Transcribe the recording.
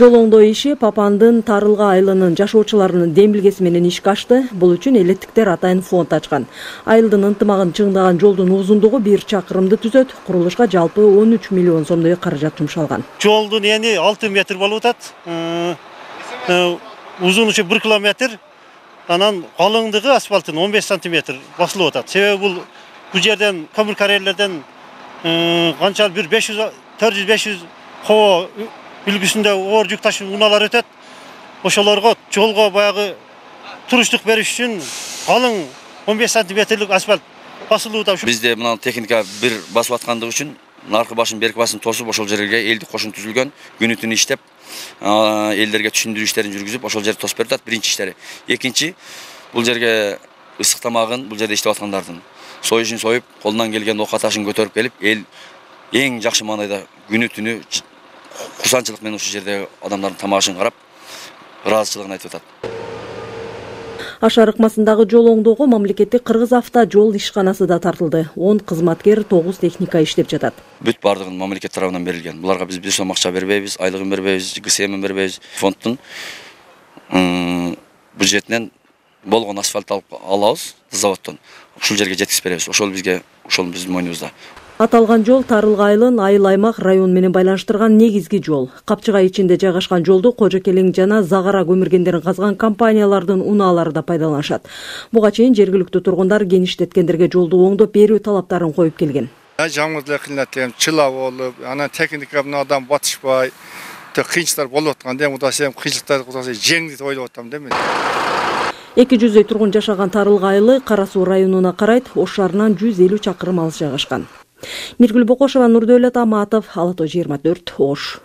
Жол оңдоо иши Папандын Тарылга айылынын жашоочуларынын демилгеси менен ишке ашты. Бул үчүн элеттиктер атайын фонд ачкан. Айылдын ынтымагын чыңдаган жолдун узундугу 1 чакырымды түзөт. Курулушка жалпы 13 миллион сомдой каражат жумшалган. Жолдун эни 6 метр болуп атат. Узунучу 1 километр. Анан калыңдыгы асфальттын 15 сантиметр басылып атат. Себеби бул жерден көмүр карьерлерден канча бир 400-500 коо үлгүсүндө оор жүк ташуу унаалар өтөт. Ошолорго жолго баягы туруштук бериш үчүн калың 15 сантиметрлик асфальт басылууда. Бизде мына техника бир басып аткандыгы үчүн наркы башын берки башын тосуп ошол жерге элдик кошун түзүлгөн, күнү түнү иштеп, элдерге түшүндүрүү иштерин жүргүзүп, ошол жерди тосуп берип атат. Биринчи иштери. Экинчи, бул жерге ысык тамагын бул жерде иштеп аткандардын союшун союп, колунан келген ок аташын көтөрүп келип, эл эң жакшы маанайда күнү түнү курсанчылык менен ушул жердеги адамдардын тамагын карап, ыраазычылыгын айтып атат. Ашар ыкмасындагы жол оңдоого мамлекеттик Кыргыз авто жол ишканасы да тартылды. 10 кызматкер, 9 техника иштеп жатат. Бүт бардыгын мамлекет тарабынан берилген. Буларга биз бир сом акча бербейбиз, айлыгын бербейбиз, ГСМин бербейбиз. Фонддун бюджетинен болгон асфальт алабыз заводдон. Ушул жерге жеткизип беребиз. Ошол биздин мойнубузда. Аталган жол Тарылга айылын Айыл аймак район менен байланыштырган негизги жол. Капчыгай ичинде жайгашкан жолду Кожо Келең жана Загара көмүргендерин казган компаниялардын унаалары да пайдаланышат. Буга чейин жергиликтүү тургундар кеңиштеткендерге жолду оңдоп берүү талаптарын коюп келген. Жаңылык кыйнатем, чыла болуп, анан техника менен адам батышпай, кыйынчылыктар болуп атканда, мында сен кыйынчылыктарды жеңди деп ойлоп атам да мен. 200 тургун жашаган Тарылга айылы Кара Суу районуна карайт, Ош шаарынан 150 чакырым алыс жайгашкан. Миргүл Бокошова, Нурдөөлөт Аматов, Ала Тоо 24, Ош.